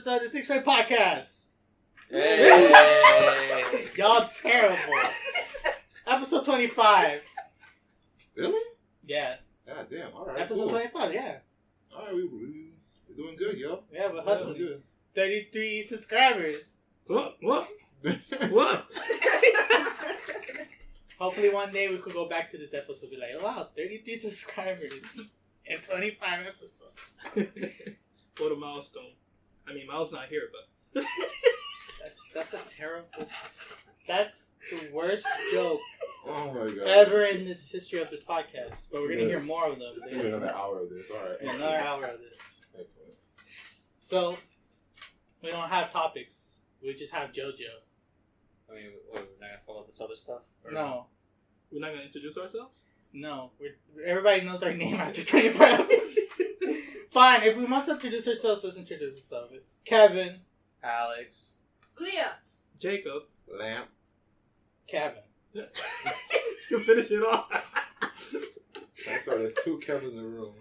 episode of the SiXFramesPodcast. Hey. Y'all terrible. Episode 25. Really? Yeah. God damn. All right. Episode 25, yeah. All right, we're doing good, yo. Yeah, we're hustling. Good. 33 subscribers. What? Hopefully one day we could go back to this episode and be like, oh, wow, 33 subscribers and 25 episodes. What a milestone. I mean, Miles not here, but... That's a terrible... That's the worst joke Oh my god. ever in this history of this podcast. But we're going to hear more of them. Let's do another hour of this. All right. Another hour of this. Excellent. So, we don't have topics. We just have Jojo. I mean, we're not going to talk about this other stuff? Or No. We're not going to introduce ourselves? No. Everybody knows our name after 24 episodes. Fine. If we must introduce ourselves, let's introduce ourselves. It's Kevin. Alex. Clea. Jacob. Lamp. Kevin. To finish it off. I'm sorry, there's two Kevins in the room.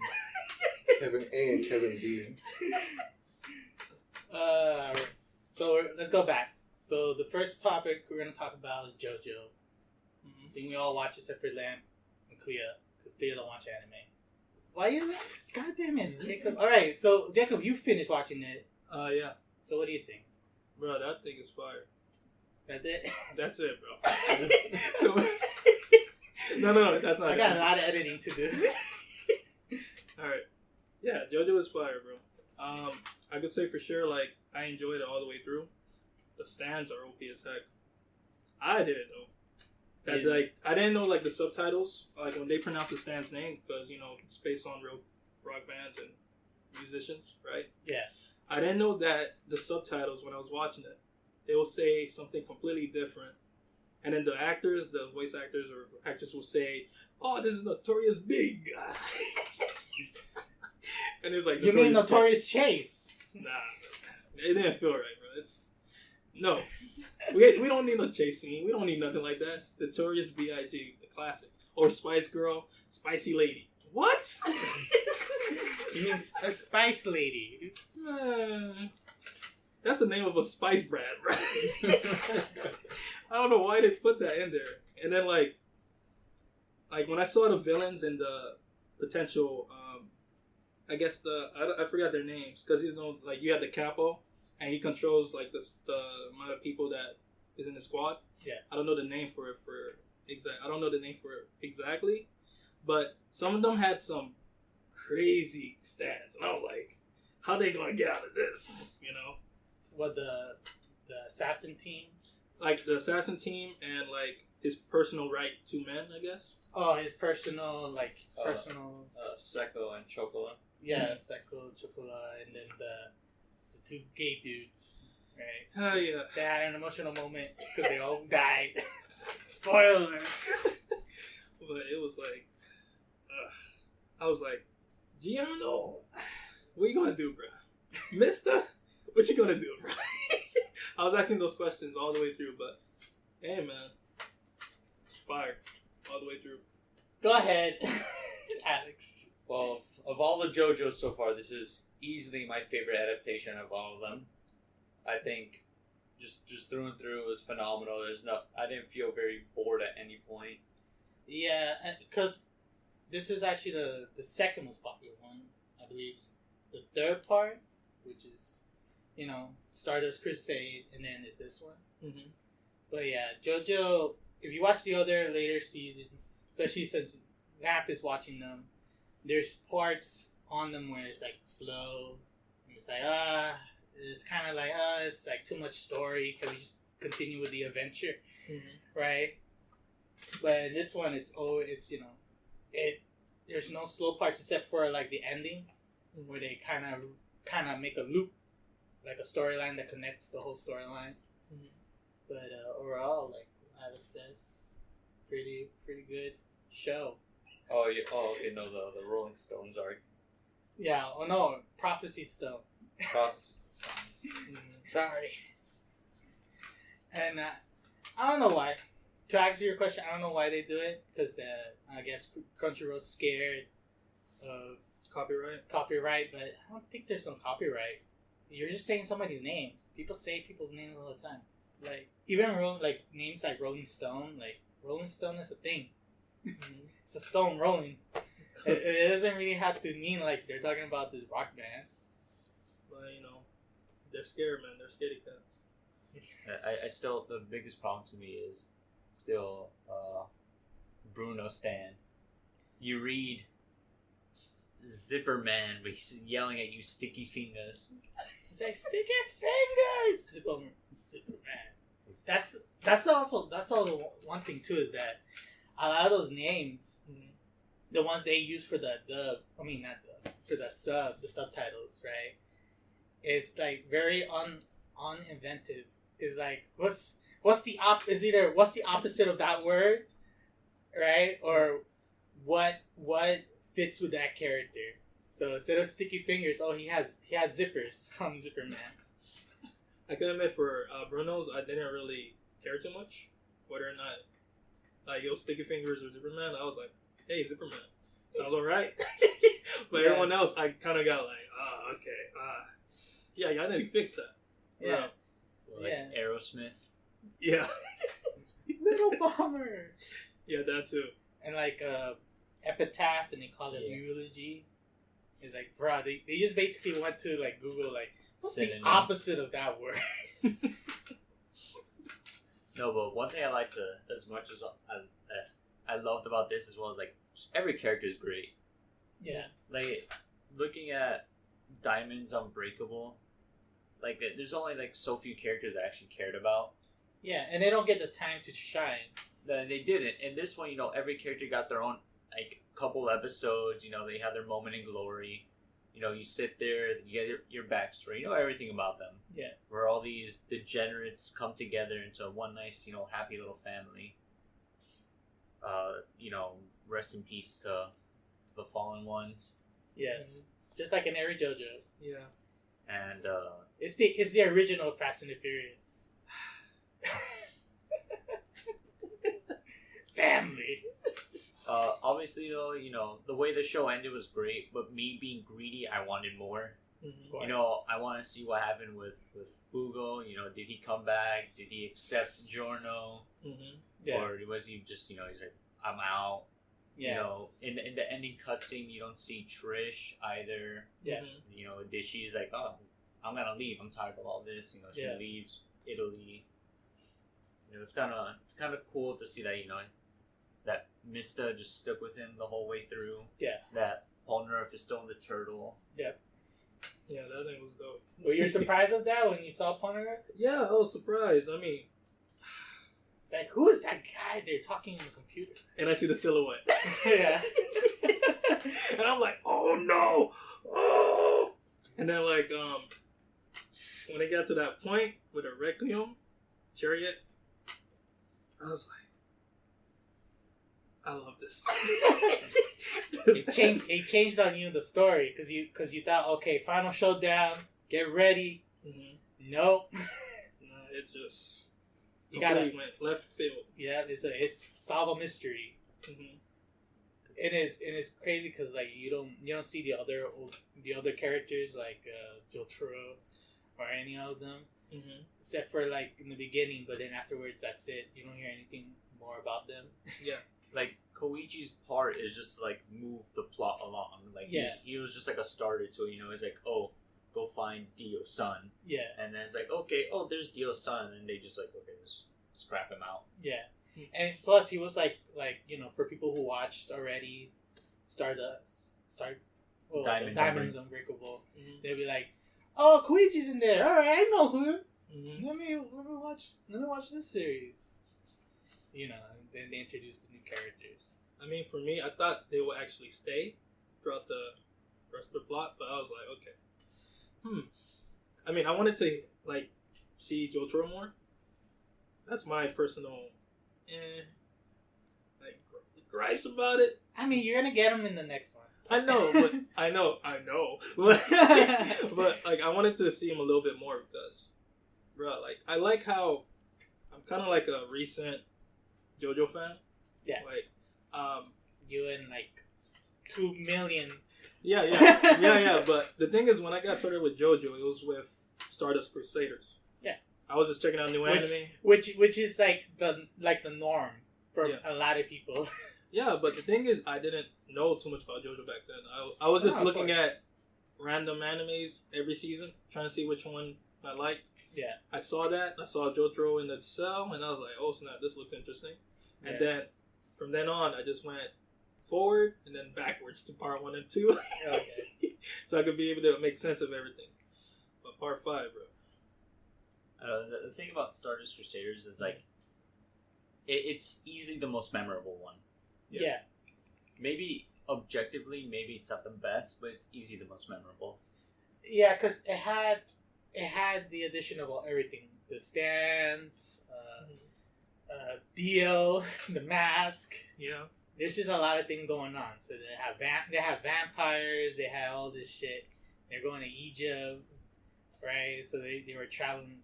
Kevin A and Kevin B. So let's go back. So the first topic we're going to talk about is Jojo. I think we all watch except for Lamp and Clea, because Clea don't watch anime. Why you? God damn it, Jacob. Alright, so Jacob, you finished watching it. Yeah. So what do you think? Bro, that thing is fire. That's it? That's it, bro. So, no, that's not I it. got a lot of editing to do. Alright. Yeah, JoJo is fire, bro. I could say for sure, like, I enjoyed it all the way through. The stands are OP as heck. I didn't know. That, Yeah. like, I didn't know, like, the subtitles, like, when they pronounce the stand's name, because, you know, it's based on real rock bands and musicians, right? Yeah. I didn't know that the subtitles, when I was watching it, they will say something completely different. And then the actors, the voice actors or actors will say, oh, this is Notorious Big Guy. And it's like, You mean Notorious Chase? Nah, it didn't feel right, bro. No. We don't need no chase scene. We don't need nothing like that. Notorious B.I.G., the classic. Or Spice Girl, Spicy Lady. What? You mean a Spice Lady? That's the name of a spice brand, bro. I don't know why they put that in there. And then, like when I saw the villains and the potential, I guess I forgot their names, because like you had the capo, and he controls like the amount of people that is in the squad. Yeah. I don't know the name for it exactly, but some of them had some crazy stats, and I was like, how they gonna get out of this? You know? What, the assassin team? Like the assassin team and like his personal right two men, I guess. Oh, his personal. Seko and Chocola. Yeah, Seko, Chocola, and then the two gay dudes, right? Oh yeah. They had an emotional moment because they all died. Spoiler. But it was like, I was like, Gianno, what you gonna do, bro? Mister, what you gonna do, bro? I was asking those questions all the way through, but hey, man, it's fire all the way through. Go ahead, Alex. Well, of all the JoJo's so far, this is easily my favorite adaptation of all of them. I think just through and through it was phenomenal. I didn't feel very bored at any point. Yeah, because this is actually the second most popular one, I believe. The third part, which is, Stardust Crusade, and then is this one. Mm-hmm. But yeah, JoJo, if you watch the other later seasons, especially since Lamp is watching them, there's parts on them where it's like slow, and it's like, it's kind of like, it's like too much story, can we just continue with the adventure, right? But in this one, there's no slow parts except for like the ending, where they kind of make a loop, like a storyline that connects the whole storyline. But overall, like Alex says, pretty good show. Oh, yeah. Oh, okay. No, the Rolling Stones arc. Yeah. Oh no, Prophecy Stone. Prophecy Stone. Sorry. And I don't know why. To answer your question, I don't know why they do it, because I guess Crunchyroll's scared of Copyright. copyright, but I don't think there's no copyright. you're just saying somebody's name. People say people's names all the time. Like even like names like Rolling Stone. Like Rolling Stone is a thing. It's a stone rolling. It doesn't really have to mean like they're talking about this rock band. But they're scared, man. They're scaredy cats. I still, the biggest problem to me is still Bruno Stan. You read Zipper Man, but he's yelling at you, sticky fingers. He's like, sticky fingers! Zipper Man. That's also one thing too, is that a lot of those names, the ones they use for the subtitles, right? It's like very uninventive. It's like what's the opposite of that word, right? Or what fits with that character? So instead of sticky fingers, he has zippers. It's called him Zipper Man. I can admit for Bruno's, I didn't really care too much whether or not like yo sticky fingers or Zipper Man. I was like, hey, Zipper Man, sounds alright. But everyone else, I kind of got like, okay, yeah, y'all need to fix that. Yeah. Like Aerosmith. Yeah. Little Bomber. Yeah, that too. And like epitaph, and they call it eulogy. It's like, bro, they just basically went to like Google, like, what's the opposite of that word? No, but one thing I liked as much as I loved about this as well, like just every character is great. Yeah. Like looking at Diamond's Unbreakable, like there's only like so few characters I actually cared about. Yeah, and they don't get the time to shine. They didn't. And this one, every character got their own like couple episodes. They have their moment in glory. You sit there, you get your backstory. You know everything about them. Yeah. Where all these degenerates come together into one nice, happy little family. Rest in peace to the fallen ones. Yeah. Just like in every JoJo. Yeah. And it's the original Fast and the Furious. Family. Obviously, though, the way the show ended was great, but me being greedy, I wanted more. Mm-hmm. I want to see what happened with Fugo. Did he come back? Did he accept Giorno? Mm-hmm. Yeah. Or was he just, he's like, I'm out. Yeah. In the ending cutscene, you don't see Trish either. Yeah. Dishy's like, oh, I'm gonna leave. I'm tired of all this. She leaves Italy. It's kind of cool to see that that Mista just stuck with him the whole way through. Yeah. That Polnareff is still in the turtle. Yeah. Yeah, that thing was dope. Were you surprised at that when you saw Polnareff? Yeah, I was surprised. I mean, it's like, who is that guy? They're talking on the computer. And I see the silhouette. Yeah. And I'm like, oh no! Oh! And then like, when they got to that point with a Requiem chariot, I was like, I love this. It changed on you the story because you thought, okay, final showdown, get ready. Mm-hmm. Nope. It just went left field. Yeah, it's solve a mystery. Mm-hmm. And it's crazy because like you don't see the other characters like Jotaro or any of them, except for like in the beginning. But then afterwards, that's it. You don't hear anything more about them. Yeah. Like Koichi's part is just like move the plot along. Like he was just like a starter to it. He's like, oh, go find Dio's son. Yeah. And then it's like, okay, oh, there's Dio's son, and then they just like, okay, let's scrap him out. Yeah. And plus, he was like for people who watched already, Diamond's Unbreakable. Mm-hmm. They'd be like, oh, Koichi's in there. All right, I know him. Mm-hmm. Let me watch this series. Then they introduced the new characters. I mean, for me, I thought they would actually stay throughout the rest of the plot, but I was like, okay. I mean, I wanted to like see Jotaro more. That's my personal, like gripes about it. I mean, you're gonna get him in the next one. I know, but I know, but like I wanted to see him a little bit more because, bro, like I like how I'm kind of like a recent JoJo fan. Yeah. Like, you and like 2 million. Yeah. But the thing is, when I got started with JoJo, it was with Stardust Crusaders. Yeah. I was just checking out new anime. Which is like the norm for a lot of people. Yeah, but the thing is, I didn't know too much about JoJo back then. I was just looking at random animes every season, trying to see which one I liked. Yeah. I saw that. I saw Jojo in the cell, and I was like, oh snap, this looks interesting. And then, from then on, I just went forward and then backwards to part 1 and 2. Okay. So I could be able to make sense of everything. But part 5, bro. The thing about Stardust Crusaders is like, it's easily the most memorable one. Yeah. Maybe objectively, maybe it's not the best, but it's easily the most memorable. Yeah, because it had the addition of everything: the stands, Dio, the mask. Yeah. There's just a lot of things going on. So they have vampires. They have all this shit. They're going to Egypt, right? So they were traveling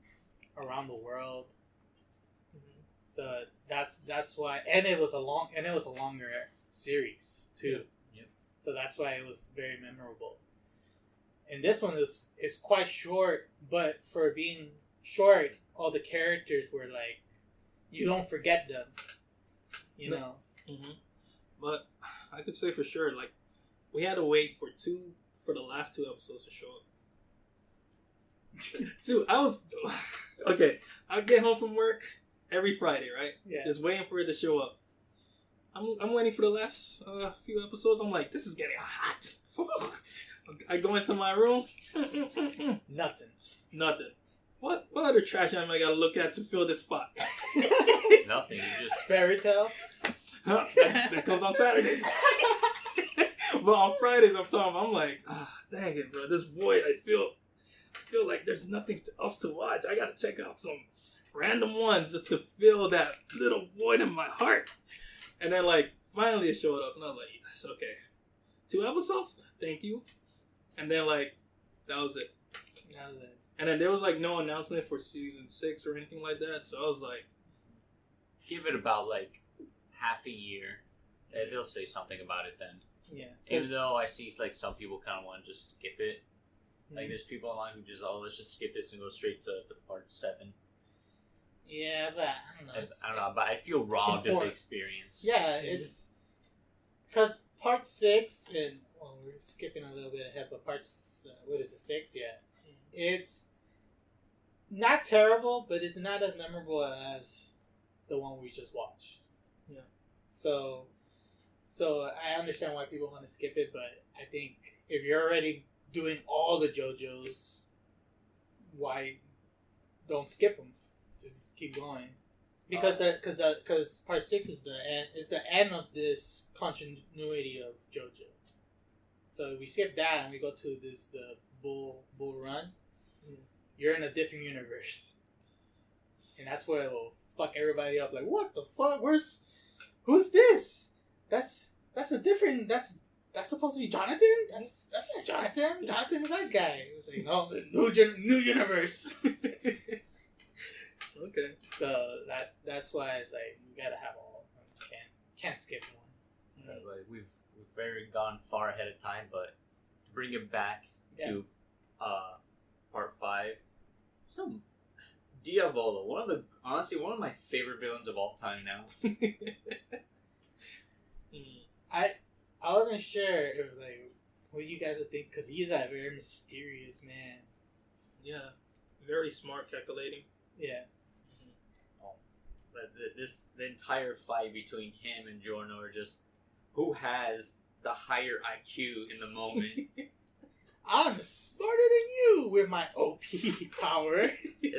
around the world. So that's why, and it was a longer series too. Yep. So that's why it was very memorable. And this one is quite short, but for being short, all the characters were like, you don't forget them. You know. Mm-hmm. But I could say for sure, like, we had to wait for the last 2 episodes to show up. Dude, okay. I get home from work every Friday, right? Yeah. Just waiting for it to show up. I'm waiting for the last few episodes. I'm like, this is getting hot. I go into my room. Nothing. What other trash am I gotta look at to fill this spot? Nothing. You just Fairy Tale. That comes on Saturdays. But on Fridays, I'm like, dang it, bro. This void, I feel like there's nothing else to watch. I gotta check out some random ones just to fill that little void in my heart. And then, like, finally it showed up, and I was like, yes, okay. 2 episodes? Thank you. And then, like, that was it. And then there was, like, no announcement for season 6 or anything like that, so I was like, give it about, like, half a year. They'll say something about it then. Yeah. Even though I see, like, some people kind of want to just skip it. Like, there's people online who just, let's just skip this and go straight to part 7. Yeah, but I don't know. I don't know, but I feel robbed of the experience. Yeah, it's because part 6 and we're skipping a little bit ahead, but parts what is it, 6? Yeah, it's not terrible, but it's not as memorable as the one we just watched. Yeah. So I understand why people want to skip it, but I think if you're already doing all the JoJos, why don't skip them? Just keep going, because part 6 is the end of this continuity of JoJo. So if we skip that and we go to the Bull Run, you're in a different universe, and that's where it will fuck everybody up. Like, what the fuck? Who's this? That's supposed to be Jonathan. That's not Jonathan. Jonathan is that guy. It was like, no, new universe. okay. So that's why it's like we gotta have all. Can't skip one. Like we've very gone far ahead of time, but to bring it back to part 5, some Diavolo, one of my favorite villains of all time now. I wasn't sure if what you guys would think, because he's a very mysterious man. Yeah, very smart, calculating. Yeah. The entire fight between him and Giorno are just who has the higher IQ in the moment. I'm smarter than you with my OP power.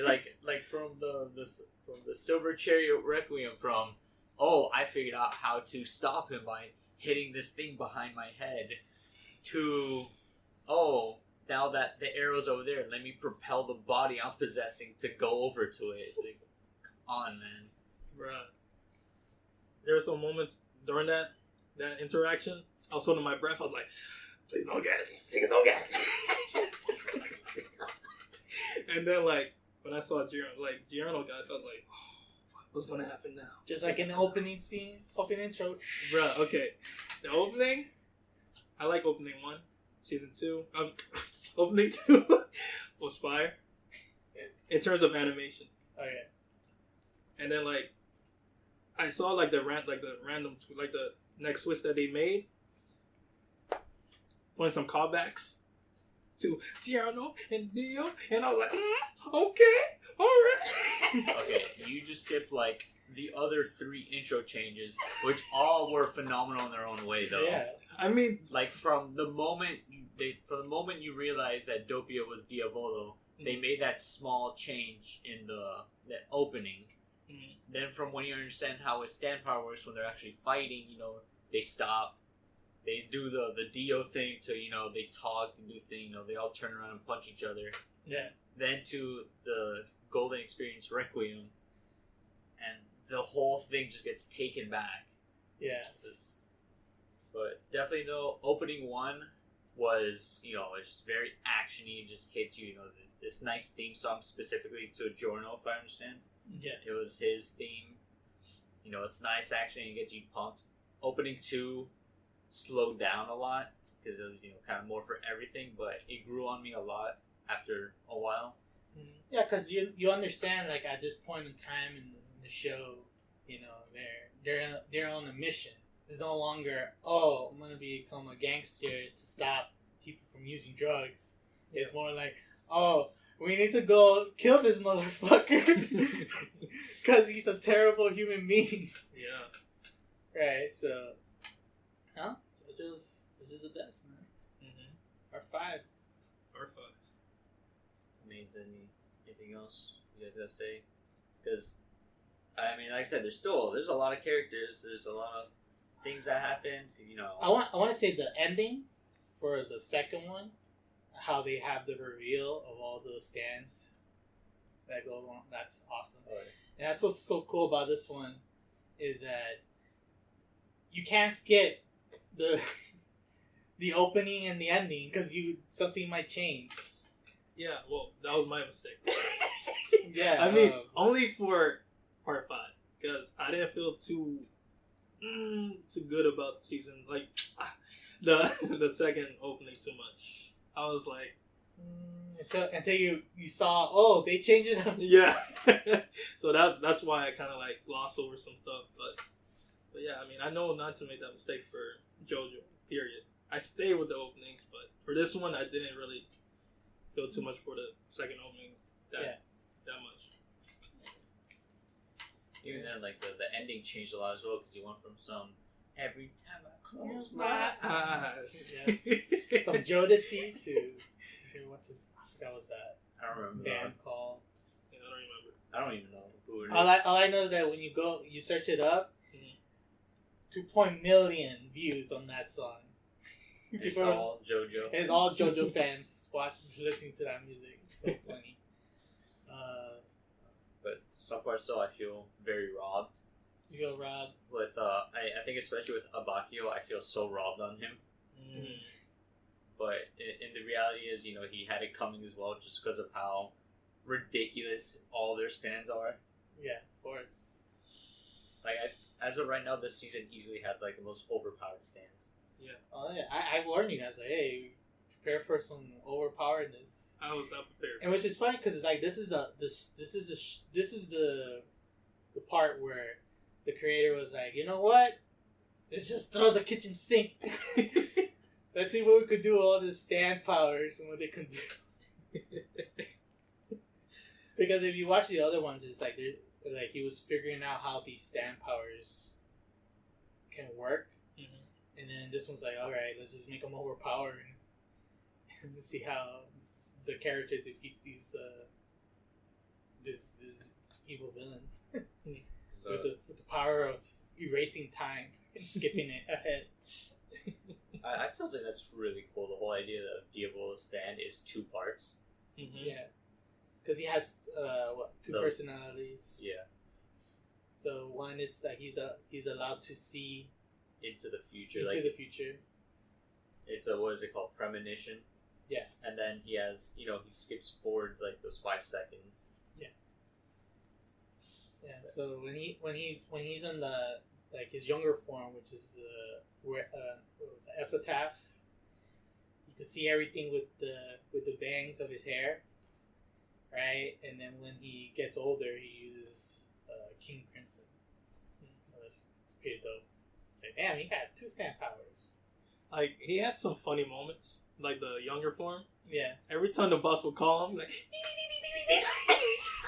like from the Silver Chariot Requiem, from I figured out how to stop him by hitting this thing behind my head, to now that the arrow's over there, let me propel the body I'm possessing to go over to it. It's like, come on, man. Bruh. There were some moments during that interaction, I was holding my breath. I was like, please don't get it. Please don't get it. And then, like, when I saw Giorno got it, I was like, what's going to happen now? Just like in the opening scene, opening intro. Bruh, okay. The opening, I like opening 1. Season 2, opening 2 was fire. in terms of animation. Oh yeah. And then like I saw like the next twist that they made, putting some callbacks to Gianno and Dio, and I was like, okay, all right. Okay, you just skipped like the other 3 intro changes, which all were phenomenal in their own way, though. Yeah. I mean, Like from the moment you realized that Doppio was Diavolo, they made that small change in the opening. Mhm. Then from when you understand how a stand power works when they're actually fighting, they stop. They do the Dio thing to, they talk, they do thing, they all turn around and punch each other. Yeah. Then to the Golden Experience Requiem, and the whole thing just gets taken back. Yeah. But definitely, though, opening one was, it's just very actiony. It just hits you, this nice theme song specifically to Giorno, if I understand. Yeah. It was his theme. It's nice action and it gets you pumped. Opening 2 slowed down a lot because it was, kind of more for everything, but it grew on me a lot after a while. Yeah, because you understand, like, at this point in time in the show, they're on a mission. It's no longer, I'm gonna become a gangster to stop people from using drugs. It's more like, we need to go kill this motherfucker because he's a terrible human being. yeah. Right. So, Jojo's the best, man. R5. Means anything else you guys gotta say? Because I mean, like I said, there's a lot of characters. There's a lot of things that happen. I want to say the ending for the second one, how they have the reveal of all the stands that go along. That's awesome. Right. And that's what's so cool about this one is that you can't skip the opening and the ending because something might change. Yeah, well, that was my mistake. Yeah, I mean, only for part 5 because I didn't feel too good about season the second opening too much. I was like, until you saw they changed it up. yeah. So that's why I kind of like glossed over some stuff, but yeah, I mean, I know not to make that mistake for JoJo. Period. I stay with the openings, but for this one, I didn't really feel too much for the second opening that much. Even then, like the ending changed a lot as well because you went from some every time I close my eyes, Some Jodeci to what's his? I forgot what's that I don't remember. band called. Yeah, I don't remember. I don't even know who it is. All I know is that when you search it up, 2 million views on that song. It's all JoJo. It's all JoJo fans listening to that music. It's so funny. But so far, I feel very robbed. You go, Rob. With I think especially with Abakio, I feel so robbed on him. But in the reality is, he had it coming as well, just because of how ridiculous all their stands are. Yeah, of course. Like as of right now, this season easily had like the most overpowered stands. Yeah. Oh yeah, I warned you guys like, hey, prepare for some overpoweredness. I was not prepared. And which is funny because it's like this is the part where the creator was like, you know what? Let's just throw the kitchen sink. Let's see what we could do with all this stand powers and what they can do. Because if you watch the other ones, it's like he was figuring out how these stand powers can work. And then this one's like, all right, let's just make them overpowered and see how the character defeats this evil villain with the power of erasing time and skipping it ahead. I still think that's really cool. The whole idea that Diavola's stand is 2 parts. Yeah, because he has 2 personalities. Yeah. So one is like he's allowed to see into the future. The future. It's what is it called? Premonition. Yeah. And then he has, he skips forward like those 5 seconds. Yeah. Yeah. So when he's in the like his younger form, which is what was it, epitaph, you can see everything with the bangs of his hair, right? And then when he gets older, he uses King Crimson. So that's pretty dope. It's like, damn, he got 2 stand powers. Like, he had some funny moments, like the younger form. Yeah. Every time the boss would call him, like,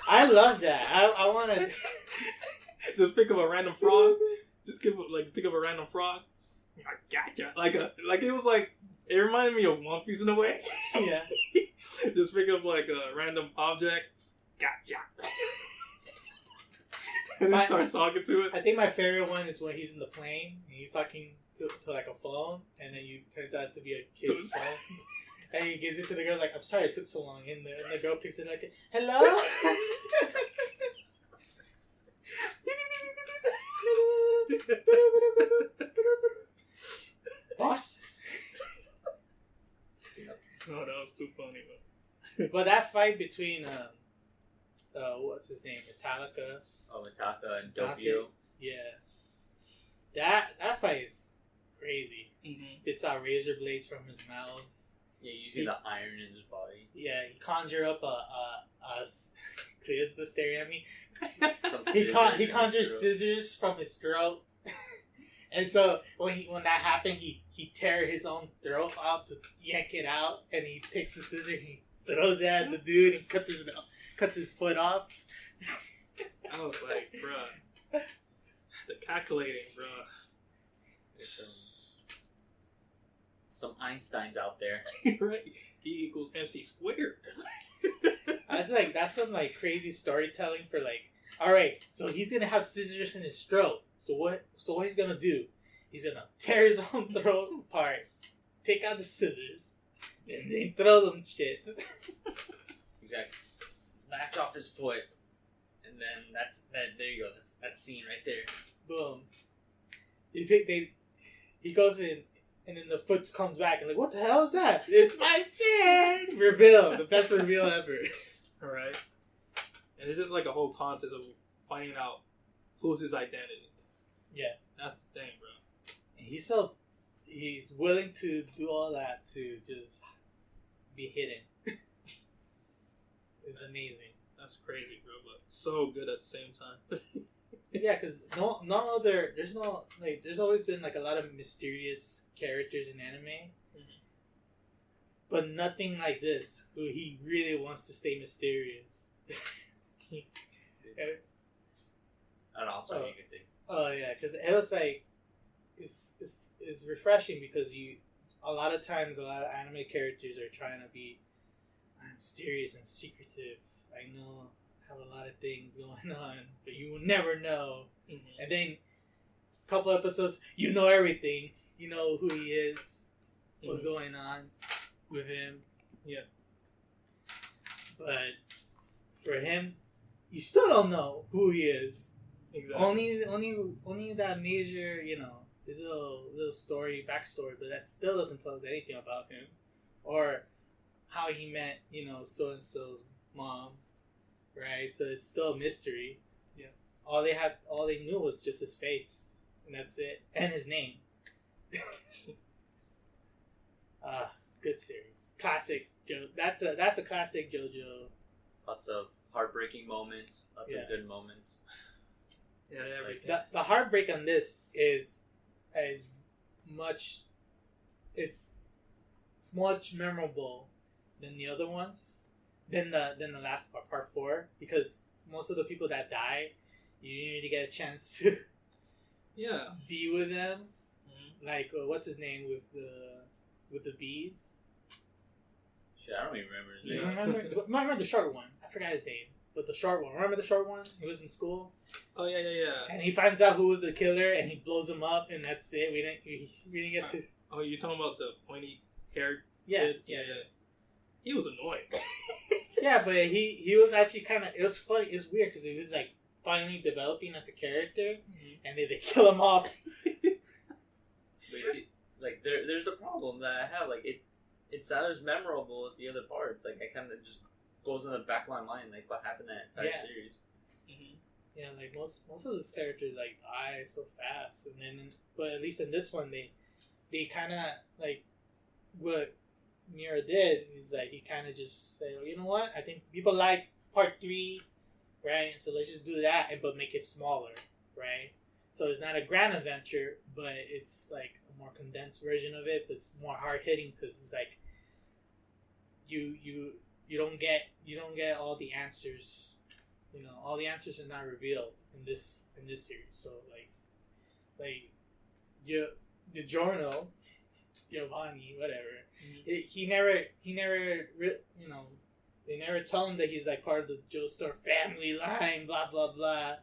I love that. I want to just pick up a random frog. Just pick up a random frog. I gotcha. Like it was like, it reminded me of One Piece in a way. Yeah. Just pick up like a random object. Gotcha. And then starts talking to it. I think my favorite one is when he's in the plane and he's talking to like a phone, and then it turns out to be a kid's phone. And he gives it to the girl like, I'm sorry it took so long. And the girl picks it like, hello? Boss? Oh, that was too funny, though. But that fight between, what's his name? Metallica. Oh, Metallica and Doppio. Yeah. That fight is crazy. Mm-hmm. Spits out razor blades from his mouth. Yeah, using the iron in his body. Yeah, he conjure up Clear's the staring at me. He conjures scissors from his throat. And so when that happened, he tear his own throat out to yank it out, and he takes the scissor, he throws it at the dude, and cuts his foot off. I was like, bruh, the calculating, bruh. Some Einsteins out there. Right? E equals MC squared. That's some like crazy storytelling for like, all right, so he's gonna have scissors in his throat. So what he's gonna do? He's gonna tear his own throat apart, take out the scissors, and then throw them shit. He's gonna latch off his foot, and then that's that. There you go. That's that scene right there. Boom. He goes in, and then the foot comes back, and like, what the hell is that? It's my stand! Reveal, the best reveal ever. Alright. And it's just like a whole contest of finding out who's his identity. Yeah. That's the thing, bro. And he's willing to do all that to just be hidden. It's amazing. That's crazy, bro, but so good at the same time. Yeah, because there's always been like a lot of mysterious characters in anime, but nothing like this, who he really wants to stay mysterious. And also, you could think. Oh yeah, because it was like, it's refreshing because a lot of times a lot of anime characters are trying to be mysterious and secretive. I know I have a lot of things going on, but you will never know. Mm-hmm. And then a couple episodes, you know everything. You know who he is, what's going on with him. Yeah. But for him, you still don't know who he is. Exactly. Only that major, his little story, backstory, but that still doesn't tell us anything about him. Or how he met, so-and-so's mom. Right? So it's still a mystery. Yeah. All they knew was just his face. And that's it. And his name. Good series. Classic JoJo. That's a classic JoJo. Lots of heartbreaking moments. Lots of good moments. Yeah, everything. The heartbreak on this is much. It's much memorable than the other ones. Than the last part 4, because most of the people that die, you need to get a chance to be with them. Mm-hmm. Like what's his name with the bees? Shit, I don't even remember his name. Remember the short one? I forgot his name, but the short one. Remember the short one? He was in school. Oh yeah. And he finds out who was the killer, and he blows him up, and that's it. We didn't get to. Oh, you're talking about the pointy haired? Yeah. He was annoying. Yeah, but he was actually kind of. It was funny. It's weird because he was like finally developing as a character, and they kill him off. But you see, like there's the problem that I have. Like it's not as memorable as the other parts. Like it kind of just goes in the back of my mind. Like what happened that entire series. Mm-hmm. Yeah, like most of those characters like die so fast, and then but at least in this one they kind of like what Mira did is like he kind of just said, you know what? I think people like part 3, right? So let's just do that, but make it smaller, right? So it's not a grand adventure, but it's like a more condensed version of it, but it's more hard hitting because it's like you don't get all the answers. You know, all the answers are not revealed in this series. So like the journal, Giovanni, whatever. He never you know, they never tell him that he's like part of the Joestar family line, blah blah blah,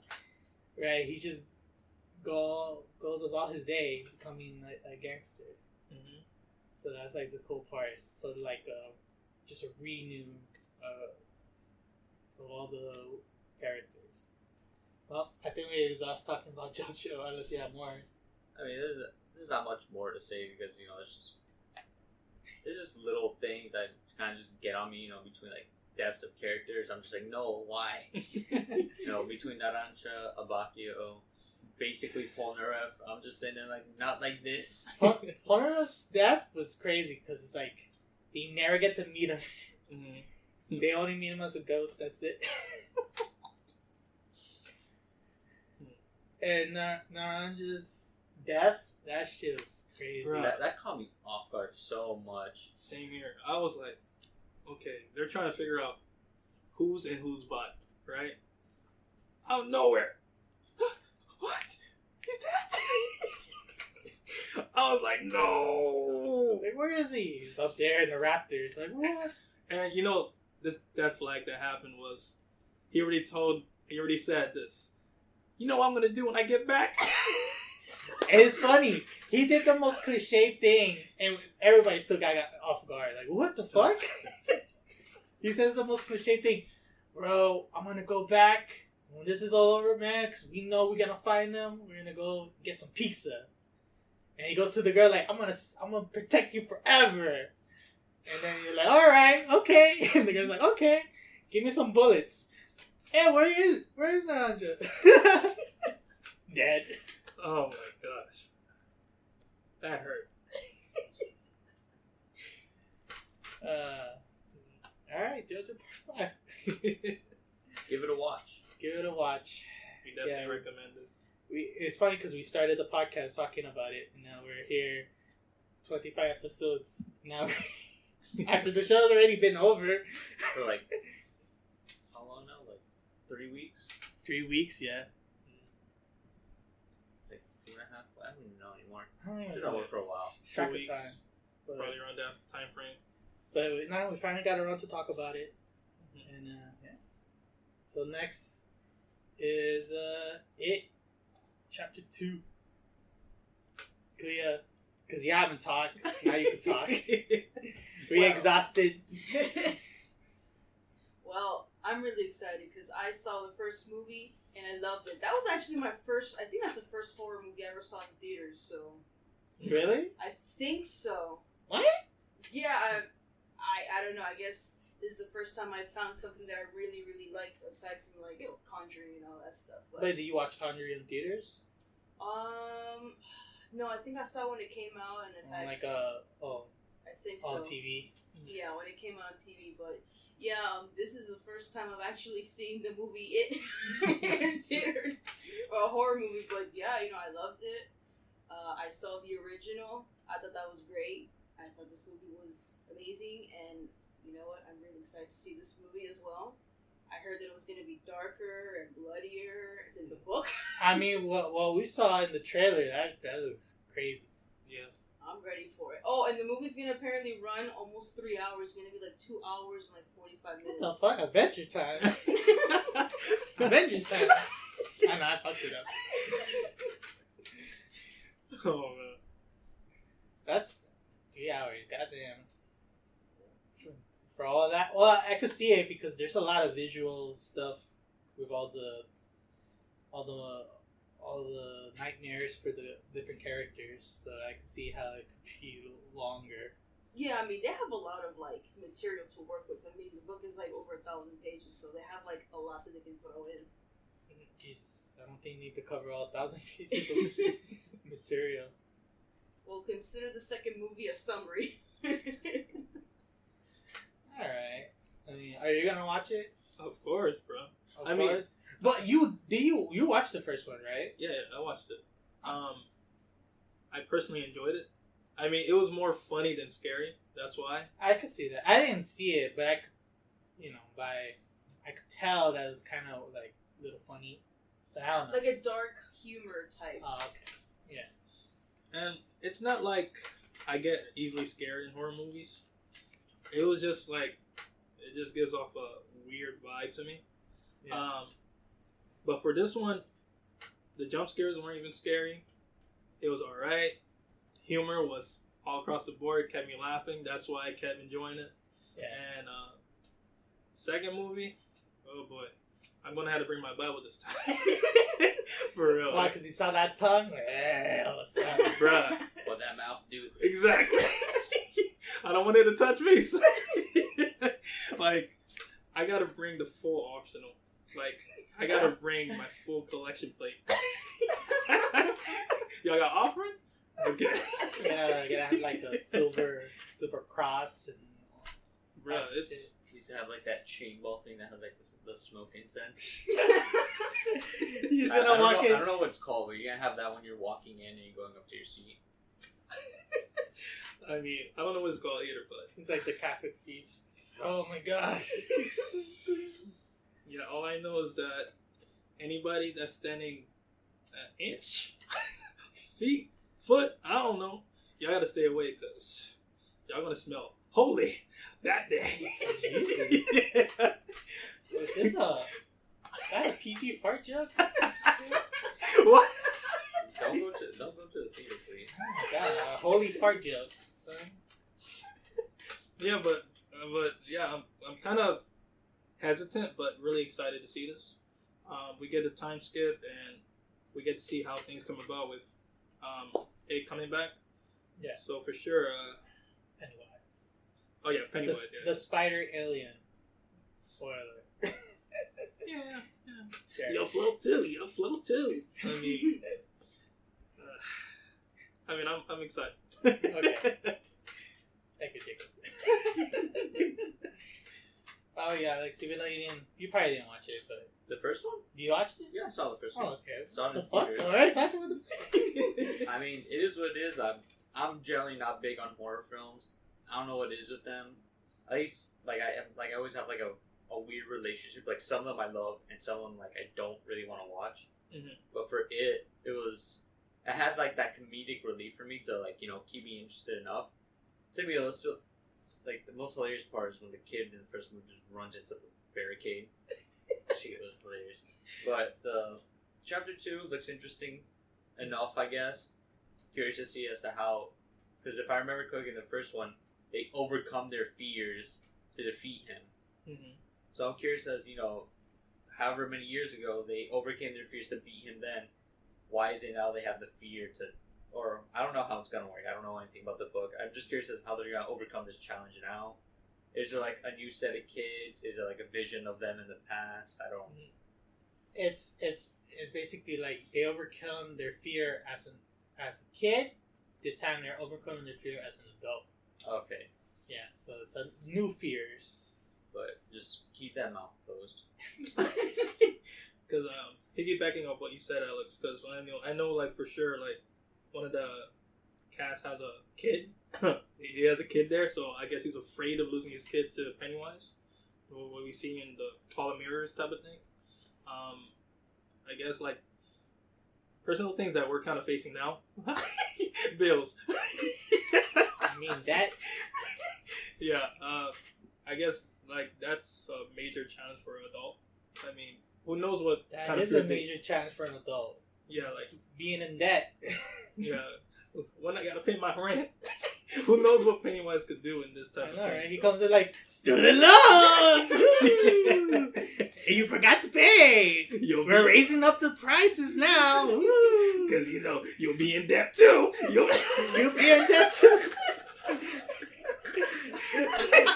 right? He just goes about his day becoming a gangster. So that's like the cool part. So like just a renew of all the characters. Well, I think we exhaust talking about Jojo unless you have more. I mean, there's not much more to say because, you know, there's just little things that kind of just get on me, you know, between like depths of characters. I'm just like, no, why? You know, between Narancia, Abakio, basically Polnareff, I'm just sitting there like, not like this. Polnareff's death was crazy because it's like they never get to meet him. They only meet him as a ghost. That's it. And Naranja's death, that shit was crazy. Bro. That caught me off guard so much. Same here. I was like, okay, they're trying to figure out who's in whose butt, right? Out of nowhere. What? Is that? I was like, no. Like, where is he? He's up there in the Raptors. Like, what? And you know, this death flag that happened was he already said this. You know what I'm gonna do when I get back? And it's funny. He did the most cliche thing, and everybody still got off guard. Like, what the fuck? He says the most cliche thing. Bro, I'm gonna go back when this is all over, man, because we know we're gonna find them. We're gonna go get some pizza. And he goes to the girl like, I'm gonna protect you forever. And then you're like, all right, okay. And the girl's like, okay, give me some bullets. Hey, where is Naranja? Dead. Oh my gosh. That hurt. Alright, Jojo Part 5. Give it a watch. Give it a watch. We definitely recommend it. It's funny because we started the podcast talking about it, and now we're here 25 episodes. Now, after the show's already been over. For like, how long now? Like 3 weeks? 3 weeks, yeah. Like 2.5? I don't even know anymore. I don't It's even been know. over for a while. 2 Track of weeks. time. But, Probably around that time frame. but now we finally got around to talk about it. And yeah. So next is It Chapter 2. Clea, because you haven't talked, now you can talk. We exhausted. Well, I'm really excited because I saw the first movie and I loved it. That was actually my first. I think that's the first horror movie I ever saw in theaters. So Really? I think so. What? Yeah, I don't know. I guess this is the first time I found something that I really, really liked, aside from like Conjuring and all that stuff. But Wait, did you watch Conjuring in theaters? no, I think I saw when it came out, and On like I think so. on TV. Yeah, when it came out on TV, but yeah, this is the first time I've actually seen the movie It in theaters, or a horror movie. But yeah, I loved it. I saw the original. I thought that was great. I thought this movie was amazing, and you know what? I'm really excited to see this movie as well. I heard that it was going to be darker and bloodier than the book. I mean, what we saw in the trailer, that was crazy. Yeah. I'm ready for it. Oh, and the movie's going to apparently run almost 3 hours. It's going to be like 2 hours and like 45 minutes. What the fuck? Adventure Time. Avengers Time. I know, I fucked it up. Oh man. That's 3 hours. Goddamn. For all of that, well, I could see it because there's a lot of visual stuff with all the nightmares for the different characters. So I can see how it could be longer. Yeah, I mean, they have a lot of like material to work with. I mean, the book is like over 1,000 pages, so they have like a lot that they can throw in. Jesus, I don't think you need to cover all 1,000 pages of material. Well, consider the second movie a summary. Alright. I mean, are you gonna watch it? Of course, bro. Of I mean- course. But you watched the first one, right? Yeah, I watched it. I personally enjoyed it. I mean, it was more funny than scary. That's why. I could see that. I didn't see it, but I could tell that it was kind of like a little funny. But I don't know. Like a dark humor type. Oh, okay. And it's not like I get easily scared in horror movies. It was just like, it just gives off a weird vibe to me. Yeah. But for this one, the jump scares weren't even scary. It was alright. Humor was all across the board, kept me laughing. That's why I kept enjoying it. Yeah. And second movie, oh boy. I'm going to have to bring my Bible this time. For real. Why? Because he saw that tongue? Like, what's up? Bruh. What that mouth do? Exactly. I don't want it to touch me. So like, I gotta bring the full arsenal. Like, I gotta bring my full collection plate. Y'all got offering? Okay. Yeah, gotta have like a silver cross and Bruh, that it's... shit. You used to have like that chain ball thing that has like the smoke incense. He's I gonna walk don't in. know what it's called, but you're gonna have that when you're walking in and you're going up to your seat. I mean, I don't know what it's called either, but... It's like the Catholic feast. Oh my gosh. Yeah, all I know is that anybody that's standing an inch, feet, foot, I don't know, y'all gotta stay away because y'all gonna smell holy that day. Is that a PG fart joke? What? Don't go to the theater, please. Oh my god, a holy fart joke, son. Yeah, but yeah, I'm kind of hesitant, but really excited to see this. We get a time skip, and we get to see how things come about with it coming back. Yeah. So for sure. Pennywise. Oh yeah, Pennywise. The spider alien. Spoiler. Yeah. Sure. You'll float too. I mean, I'm excited. Okay. Thank you, Jacob. Oh yeah, like even though you probably didn't watch it, but The first one? you watched it? Yeah, I saw the first Oh, one. okay. Saw it in The fuck? theaters. All right, talk about the. I mean, it is what it is. I'm generally not big on horror films. I don't know what it is with them. At least, I always have like a weird relationship. Like some of them I love, and some of them like I don't really want to watch. Mhm. But for it had like that comedic relief for me to like keep me interested enough. To me, still like the most hilarious part is when the kid in the first movie just runs into the barricade. That shit was hilarious. But the chapter 2 looks interesting enough, I guess. Curious to see as to how, because if I remember correctly in the first one, they overcome their fears to defeat him. Mm-hmm. So I'm curious as, however many years ago they overcame their fears to beat him then, why is it now they have the fear to, or I don't know how it's going to work. I don't know anything about the book. I'm just curious as how they're going to overcome this challenge now. Is there like a new set of kids? Is it like a vision of them in the past? I don't. It's basically like they overcome their fear as a kid. This time they're overcoming their fear as an adult. Okay. Yeah, so it's a new fears. But just keep that mouth closed. Because piggybacking off what you said, Alex, because I know like for sure like one of the cast has a kid. He has a kid there, so I guess he's afraid of losing his kid to Pennywise. What we see in the Hall of Mirrors type of thing. I guess like personal things that we're kind of facing now. Bills. I mean that. Yeah. I guess like that's a major challenge for an adult. I mean, who knows what That kind is of a fear major challenge for an adult. Yeah, like Being in debt. yeah. When I gotta pay my rent, who knows what Pennywise could do in this type I of know, thing? right? He so. comes in like, student loans! Woo! And you forgot to pay! We're raising up the prices now! Because, you'll be in debt too! You'll be in debt too!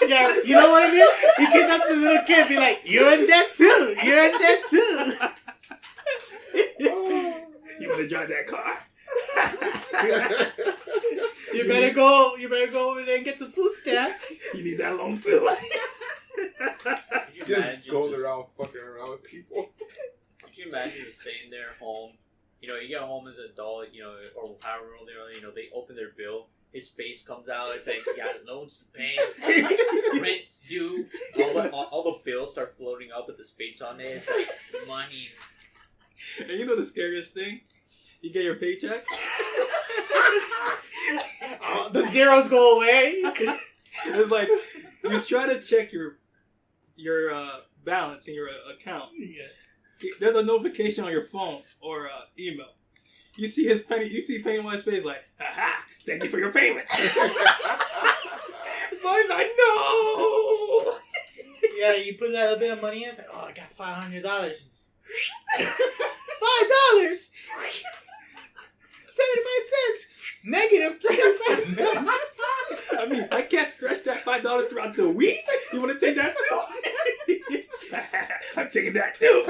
Yeah, you know what it is? He gets up to the little kid and be like, you're in debt too! You're in debt too! You wanna drive that car? You better go over there and get some food stamps. You need that loan too. Could you Just imagine goes just around you imagine just sitting there home? You know, you get home as an adult, you know, or however old they are, you know, they open their bill, his face comes out, it's like, you got loans to pay, rent's due, all the bills start floating up with his face on it, it's like, money. And you know the scariest thing? You get your paycheck. The zeros go away. It's like you try to check your balance in your account. Yeah. There's a notification on your phone or email. You see Pennywise's face like, "Aha! Thank you for your payment." But he's like, "No." Yeah, you put that little bit of money in. It's like, oh, I got $500. $5. 75 cents. Negative 35 cents. I mean, I can't stretch that $5 throughout the week. You want to take that too? I'm taking that too.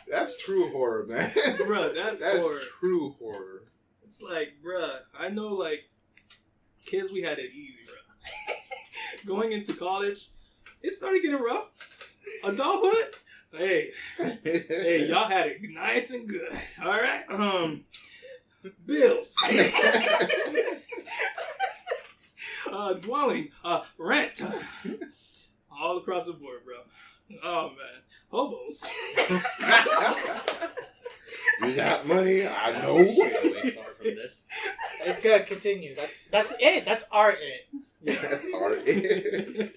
That's true horror, man. Bruh, that's horror. True horror. It's like, bruh, I know, like, kids, we had it easy, bruh. Going into college, it started getting rough. Adulthood, hey, y'all had it nice and good. All right, bills, dwelling, rent, all across the board, bro. Oh man, hobos. You got money? I know. Way far from this. It's gonna continue. That's it. That's our it. That's hard. They'll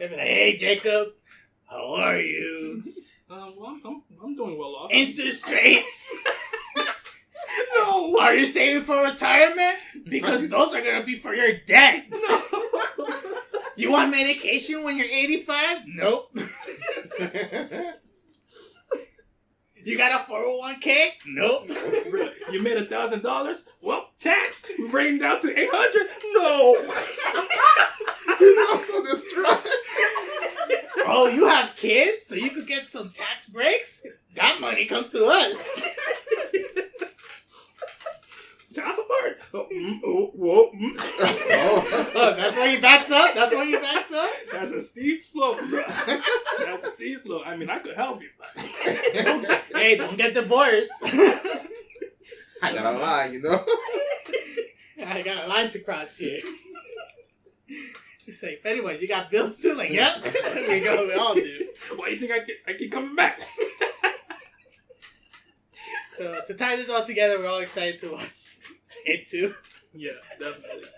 be like, hey, Jacob, how are you? Well, I'm doing well off. Interest rates. No. Are you saving for retirement? Because those are gonna be for your debt. No. You want medication when you're 85? Nope. You got a 401k? Nope. You made $1,000? Well, tax. We bring it down to $800? No. He's also distraught. Oh, you have kids? So you could get some tax breaks? That money comes to us. Child support. Oh, that's why you backs up? That's why you backs up? That's a steep slope, bro. That's a steep slope. I mean, I could help you. Hey, don't get divorced. I got a line, you know? I got a line to cross here. You say, Pennywise, you got bills too? Like, yep. We all do. Why do you think I keep coming back? So, to tie this all together, we're all excited to watch it too. Yeah, definitely.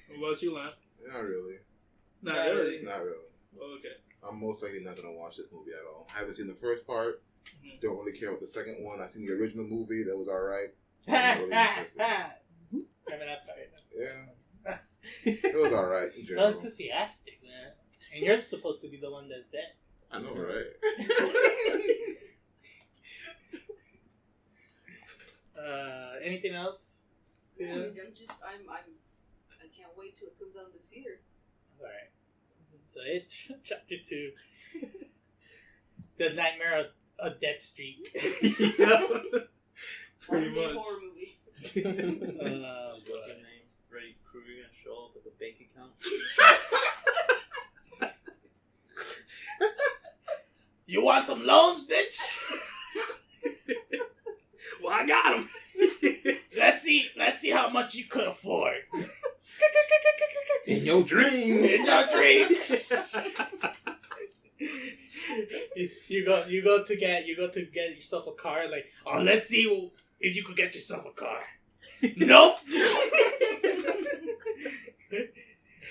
What about you, Lon? Not really. Not really? Not really. Okay. I'm most likely not going to watch this movie at all. I haven't seen the first part. Mm-hmm. Don't really care about the second one. I've seen the original movie. That was alright. Remember Yeah. that part? Yeah. It was alright in So general. enthusiastic, man. And you're supposed to be the one that's dead. I know, right? Anything else? I Yeah. mean, I can't wait till it comes out in the theater. Alright. So it chapter 2. The Nightmare of Dead Street. Pretty Modern day much. horror movie. What's your name? Freddy Krueger gonna show up with a bank account? You want some loans, bitch? Well, I got him. Let's see how much you could afford. In your dream. In your dreams. You go to get yourself a car. Like, oh, let's see if you could get yourself a car. Nope.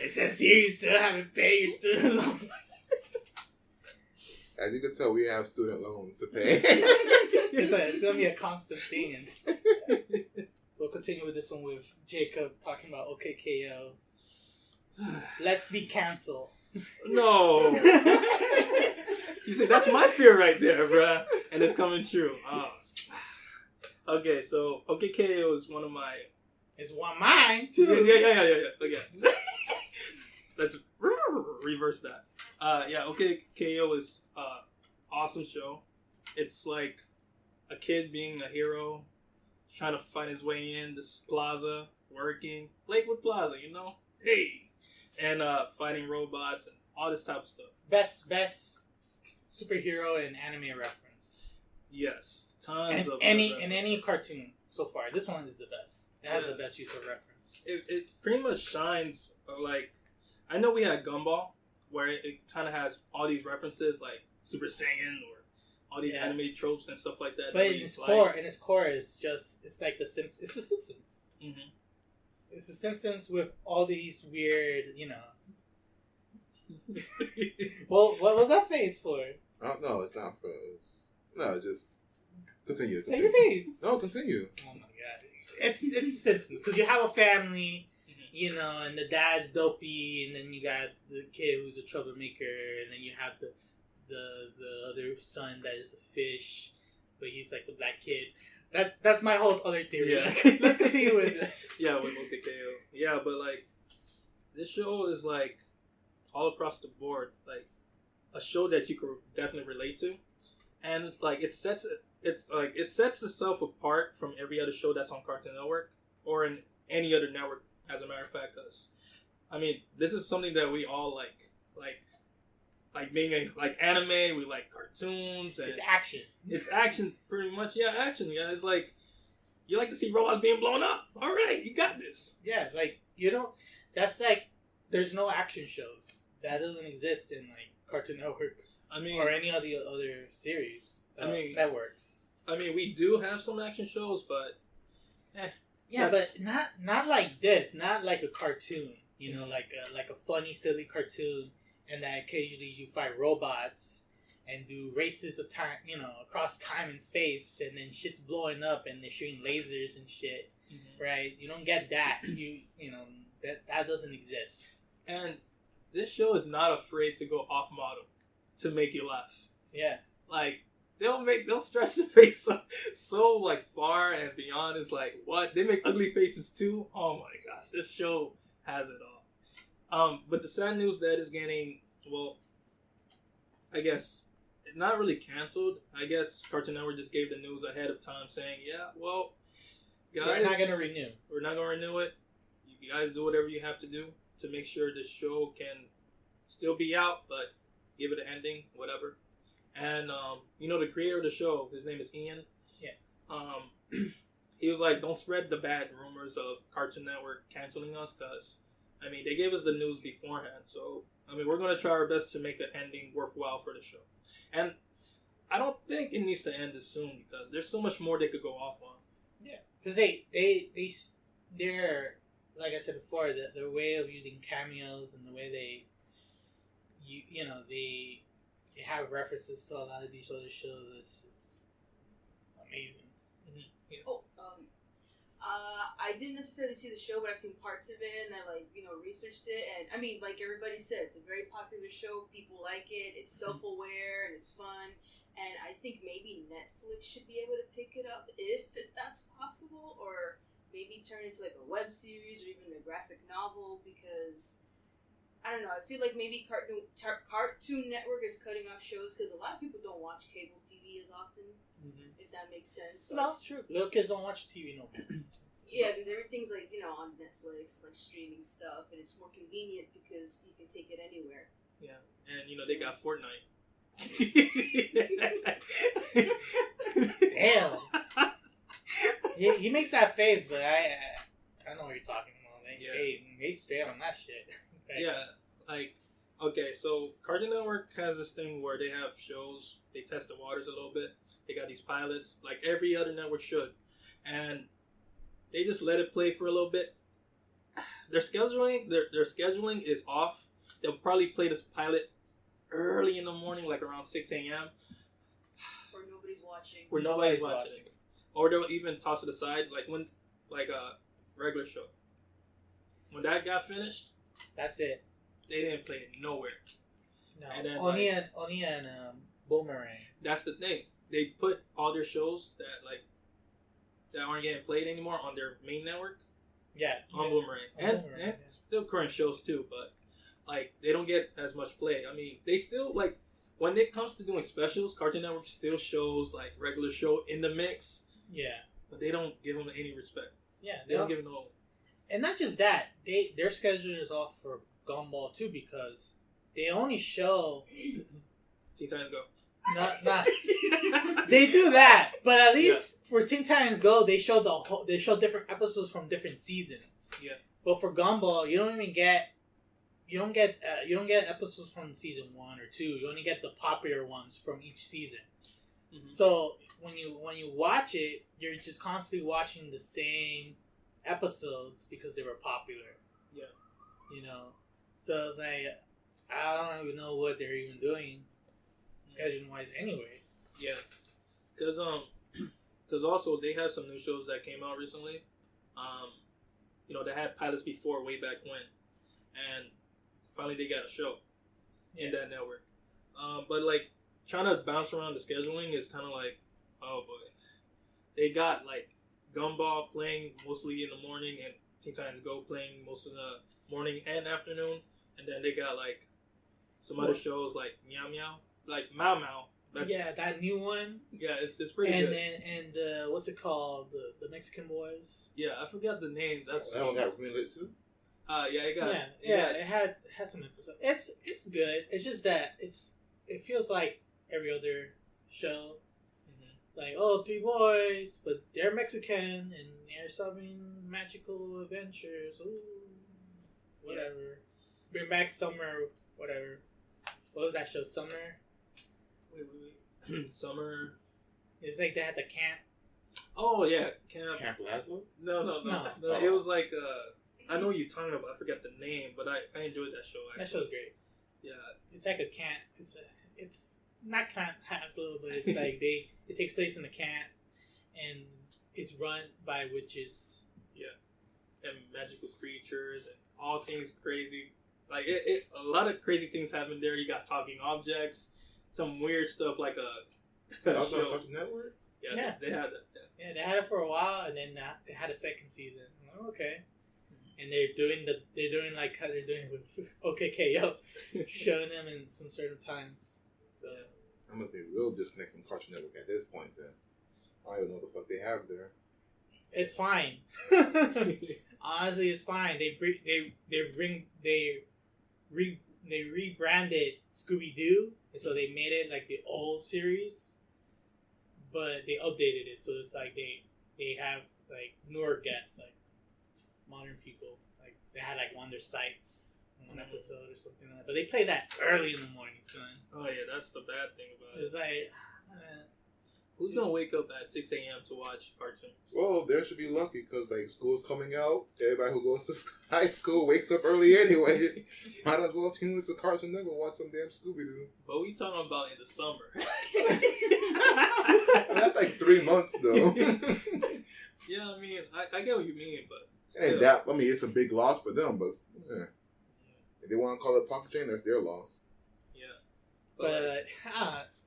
It says here you still haven't paid your student loans. As you can tell, we have student loans to pay. It's gonna be a constant thing. And we'll continue with this one with Jacob talking about OK K.O. Let's be canceled. No. You see, that's my fear right there, bruh. And it's coming true. Okay, so OK K.O. is one of my... It's one mine, too. Yeah. Let's reverse that. OK K.O. is awesome show. It's like a kid being a hero, trying to find his way in this plaza, working. Lakewood Plaza, you know? Hey! and fighting robots and all this type of stuff. Best superhero and anime reference. Yes, tons of any cartoon so far. This one is the best. It has the best use of reference. It pretty much shines. Like, I know we had Gumball, where it kind of has all these references, like Super Saiyan or all these anime tropes and stuff like that. But in its core, it's like the Simpsons. It's the Simpsons. Mm-hmm. It's the Simpsons with all these weird, you know. Well, what was that face for? Oh, no, it's not for us. No, just continue. Say your face. No, continue. Oh my god, it's the Simpsons because you have a family. You know, and the dad's dopey, and then you got the kid who's a troublemaker, and then you have the other son that is a fish, but he's like the black kid. That's my whole other theory. Yeah. Let's continue with it. Yeah, with OK K.O. Yeah, but like this show is like all across the board, like a show that you could definitely relate to, and it's like it sets itself apart from every other show that's on Cartoon Network or in any other network. As a matter of fact, because I mean, this is something that we all like being like anime. We like cartoons. And it's action. It's action, pretty much. Yeah, action. Yeah, it's like you like to see robots being blown up. All right, you got this. Yeah, like that's like there's no action shows that doesn't exist in like Cartoon Network. I mean, or any of the other series. Networks. I mean, we do have some action shows, but. Yeah, but not like this. Not like a cartoon. You know, like a funny, silly cartoon, and that occasionally you fight robots and do races of time. You know, across time and space, and then shit's blowing up, and they're shooting lasers and shit. Mm-hmm. Right? You don't get that. You know that doesn't exist. And this show is not afraid to go off model to make you laugh. Yeah, like. They'll stretch the face so like far and beyond. It's like, what? They make ugly faces too? Oh my gosh, this show has it all. But the sad news that is getting, well, I guess not really canceled. I guess Cartoon Network just gave the news ahead of time saying, yeah, well, guys, we're not gonna renew. We're not gonna renew it. You guys do whatever you have to do to make sure the show can still be out, but give it an ending, whatever. And, you know, the creator of the show, his name is Ian. Yeah. He was like, don't spread the bad rumors of Cartoon Network canceling us, because, I mean, they gave us the news beforehand. So, I mean, we're going to try our best to make an ending worthwhile for the show. And I don't think it needs to end this soon, because there's so much more they could go off on. Yeah. Because they're, like I said before, their way of using cameos and the way they have references to a lot of these other shows. It's just amazing. Mm-hmm. Yeah. Oh, I didn't necessarily see the show, but I've seen parts of it, and I researched it. And I mean, like everybody said, it's a very popular show. People like it. It's self-aware and it's fun. And I think maybe Netflix should be able to pick it up if that's possible, or maybe turn it into like a web series or even a graphic novel, because. I don't know. I feel like maybe Cartoon Network is cutting off shows because a lot of people don't watch cable TV as often, if that makes sense. So, no, it's true. Little kids don't watch TV no more. Yeah, because everything's like, on Netflix, like streaming stuff, and it's more convenient because you can take it anywhere. Yeah, and they got Fortnite. Damn. he makes that face, but I know what you're talking about. They straight on that shit. Right. Yeah, like, okay, so Cartoon Network has this thing where they have shows, they test the waters a little bit, they got these pilots, like every other network should, and they just let it play for a little bit. Their scheduling is off. They'll probably play this pilot early in the morning, like around 6 a.m. Where nobody's watching. Or they'll even toss it aside, like a regular show. When that got finished, that's it. They didn't play it nowhere. No, and then only in Boomerang. That's the thing. They put all their shows that aren't getting played anymore on their main network. Yeah, on Boomerang, and still current shows too, but like they don't get as much play. I mean, they still when it comes to doing specials, Cartoon Network still shows like regular show in the mix. Yeah, but they don't give them any respect. Yeah, they don't give it no. And not just that, their schedule is off for Gumball too, because they only show Teen Titans Go. not they do that, but at least for Teen Titans Go, they show different episodes from different seasons. Yeah. But for Gumball, you don't get episodes from season 1 or 2. You only get the popular ones from each season. Mm-hmm. So when you watch it, you're just constantly watching the same episodes because they were popular. Yeah. You know, so it's like I don't even know what they're even doing scheduling wise anyway. Yeah, because also they have some new shows that came out recently. You know, they had pilots before way back when, and finally they got a show in that network. But like trying to bounce around the scheduling is kind of like, oh boy, they got like Gumball playing mostly in the morning and Teen Titans Go playing most of the morning and afternoon, and then they got like some other shows like Meow Meow, like Mau Mau. Yeah, that new one. Yeah, it's pretty and good. And what's it called? The Mexican boys. Yeah, I forgot the name. That's that one got greenlit too. Yeah, it got. It had some episodes. It's good. It's just that it feels like every other show. Like, oh, 3 boys, but they're Mexican and they're solving magical adventures. Ooh, whatever. Yeah. Bring back Summer, whatever. What was that show? Summer? Wait. Summer. It's like they had the camp. Oh yeah, Camp Laszlo? No. It was like I know what you're talking about. I forgot the name, but I enjoyed that show. Actually. That show's great. Yeah, it's like a camp. It's not Camp Laszlo, but it's like it takes place in a camp, and it's run by witches. Yeah, and magical creatures and all things crazy. Like a lot of crazy things happen there. You got talking objects, some weird stuff like a also on Cartoon Network. Yeah. They had that. Yeah, they had it for a while, and then they had a second season. I'm like, okay, and they're doing like how they're doing with OK K.O, showing them in some certain times. So I must be real disconnected from Cartoon Network at this point. Then I don't even know what the fuck they have there. It's fine. Honestly, it's fine. They rebranded Scooby Doo, so they made it like the old series, but they updated it, so it's like they have like newer guests, like modern people. Like they had like Wonder Sights in one episode or something like that. But they play that early in the morning, son. Oh yeah, that's the bad thing about it. It's like who's gonna wake up at 6 a.m. to watch cartoons? Well, they should be lucky because like school's coming out. Everybody who goes to high school wakes up early anyway. Might as well tune into Cartoon Network, watch some damn Scooby Doo. But we talking about in the summer. That's like 3 months though. Yeah, I mean, I get what you mean, but and that, I mean, it's a big loss for them. But if they want to call it pocket chain, that's their loss. Yeah, but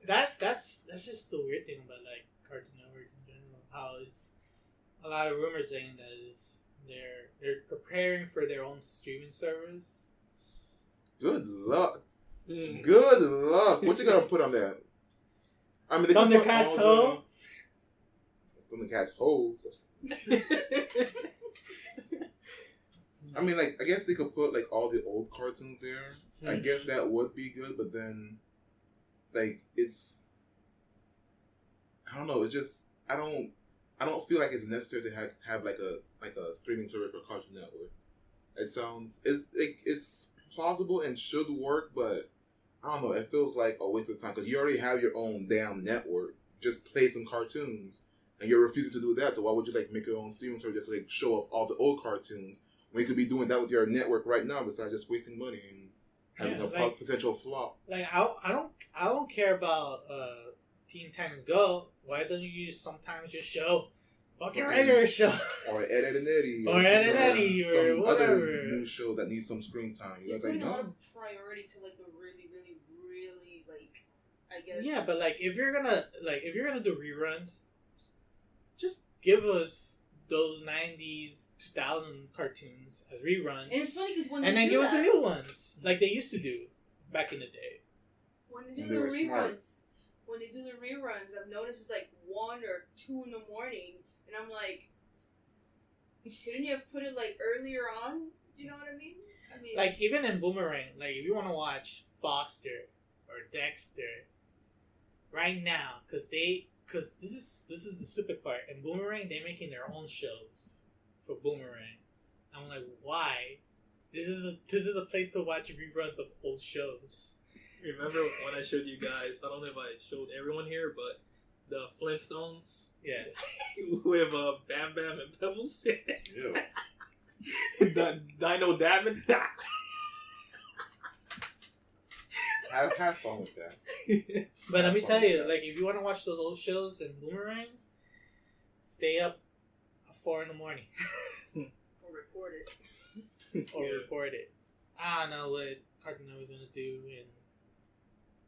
that's just the weird thing about like Cartoon Network in general. How it's a lot of rumors saying that they're preparing for their own streaming service. Good luck. Good luck. What you gonna put on that? I mean, Thundercats Ho. Thundercats Ho. I mean, like, I guess they could put like all the old cartoons there. I guess that would be good, but then, like, it's, I don't know. It's just I don't feel like it's necessary to have like a streaming service for Cartoon Network. It's plausible and should work, but I don't know. It feels like a waste of time because you already have your own damn network. Just play some cartoons, and you're refusing to do that. So why would you like make your own streaming service just to like show off all the old cartoons when you could be doing that with your network right now, besides just wasting money and having a potential flop? Like I don't care about Teen Titans Go. Why don't you sometimes just show fucking regular show or Ed, Ed and Eddie or Ed and Eddie or some whatever other new show that needs some screen time? You're putting a lot of priority to like the really, really, really like I guess. Yeah, but like if you're gonna do reruns, just give us those 90s 2000 cartoons as reruns. And it's funny because when and they then do give us the new ones like they used to do back in the day. When they do the reruns, I've noticed it's like 1 or 2 in the morning, and I'm like, shouldn't you have put it like earlier on? You know what I mean? I mean, Like, even in Boomerang, like, if you want to watch Foster or Dexter right now, because this is the stupid part. In Boomerang, they're making their own shows for Boomerang. I'm like, why? This is a place to watch reruns of old shows. Remember when I showed you guys? I don't know if I showed everyone here, but the Flintstones. Yeah. With Bam Bam and Pebbles. Ew. The Dino Davin. Have fun with that. But let me tell you, like, if you want to watch those old shows in Boomerang, stay up at 4 a.m. or record it. or Yeah. record it. I don't know what Cartoon Network's gonna do. And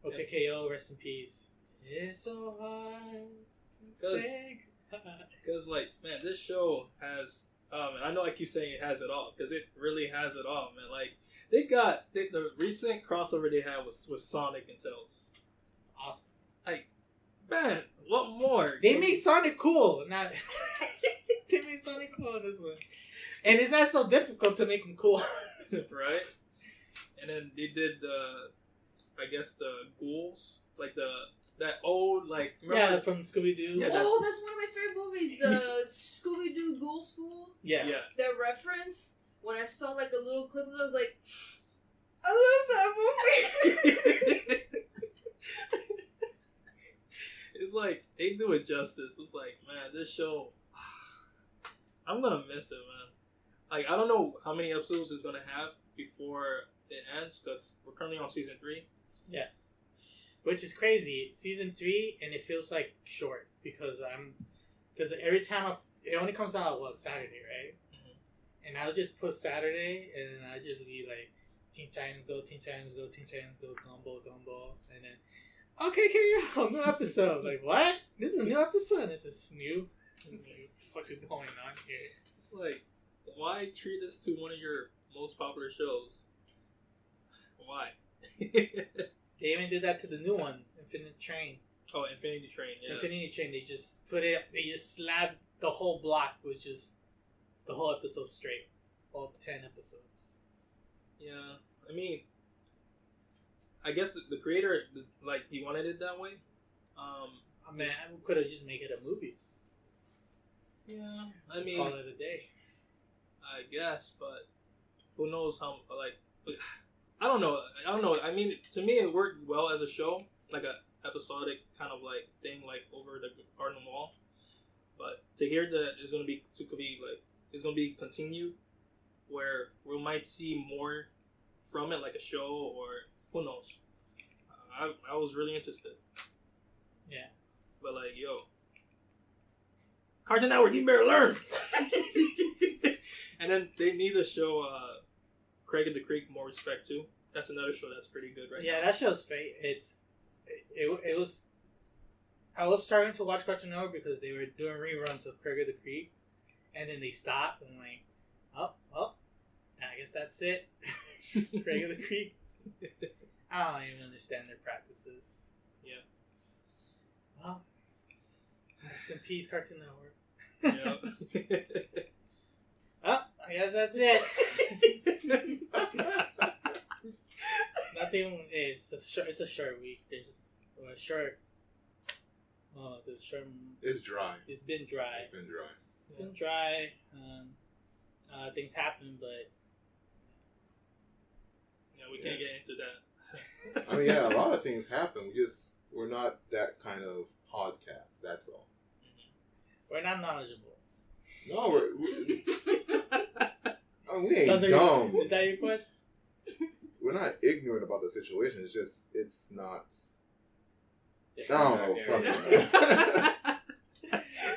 OK K.O, rest in peace. It's so hard to say goodbye. Because, like, man, this show has, and I know I keep saying it has it all, because it really has it all, man. Like, they got, the recent crossover they had was with Sonic and Tails. It's awesome. Like, man, what more? They made Sonic cool. Not they made Sonic cool in this one. And it's not so difficult to make him cool. Right? And then they did I guess the ghouls, like that old, like, remember? Yeah, from Scooby Doo. Yeah, That's one of my favorite movies, the Scooby Doo Ghoul School. Yeah. That reference. When I saw like a little clip of it, I was like, I love that movie. It's like, they do it justice. It's like, man, this show, I'm gonna miss it, man. Like, I don't know how many episodes it's gonna have before it ends, because we're currently on season 3. Which is crazy. Season 3, and it feels like short because every time it only comes out Saturday, right? Mm-hmm. And I'll just put Saturday, and then I'll just be like, Teen Titans Go, Teen Titans Go, Teen Titans Go, Gumball, and then OK K.O, new episode. Like, what? This is a new episode. This is new. What the fuck is going on here? It's like, why treat this to one of your most popular shows? Why? They even did that to the new one, Infinite Train. Oh, Infinity Train, yeah. Infinity Train. They just put it. They just slabbed the whole block with just the whole episode straight, all 10 episodes. Yeah, I mean, I guess the creator, like, he wanted it that way. I mean, I could have just made it a movie. Yeah, I mean, Call it a day. I guess, but who knows how, like, I don't know. I mean, to me, it worked well as a show, like a episodic kind of like thing, like over the Garden Wall. But to hear that it's gonna be continued, where we might see more from it, like a show, or who knows. I was really interested. Yeah. But like, yo, Cartoon Network, you better learn. And then they need to show Craig and the Creek more respect too. That's another show that's pretty good right now. Yeah, that show's fake. It was. I was starting to watch Cartoon Network because they were doing reruns of Craig of the Creek, and then they stopped. And I'm like, oh, I guess that's it. Craig of the Creek. I don't even understand their practices. Yeah. Well, rest in peace, Cartoon Network. Yeah. Oh, I guess that's it. Nothing. It's a short week. There's a short. Oh, it's a short. It's dry. It's been dry. It's been dry. It's been dry. Things happen, but Yeah, we can't get into that. I mean, yeah, a lot of things happen. We're not that kind of podcast. That's all. we're not knowledgeable. No, we ain't dumb. Is that your question? We're not ignorant about the situation. It's just, it's not. I don't know. Fuck it.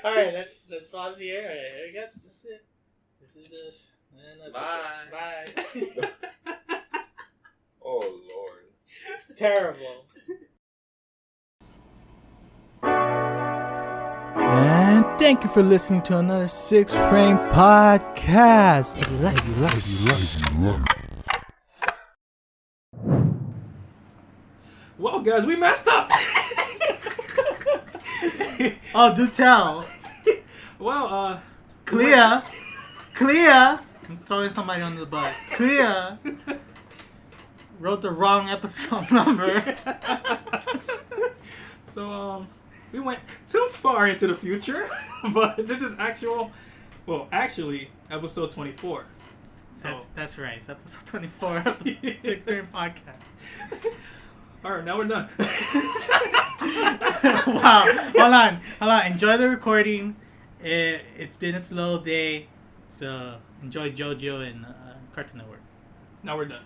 All right, let's pause here. All right, I guess that's it. This is this. Bye. Oh, Lord. It's terrible. And thank you for listening to another Six Frame Podcast. If you like. Well, guys, we messed up. Oh, do tell. Well, Clear. I'm throwing somebody under the bus. Hiya wrote the wrong episode number. So, we went too far into the future, but this is actually, episode 24. So That's right. It's episode 24 of the SiXFramesPodcast. Alright, now we're done. Wow. Hold on. Enjoy the recording. It's been a slow day, so enjoy Jojo and Cartoon Network. Now we're done.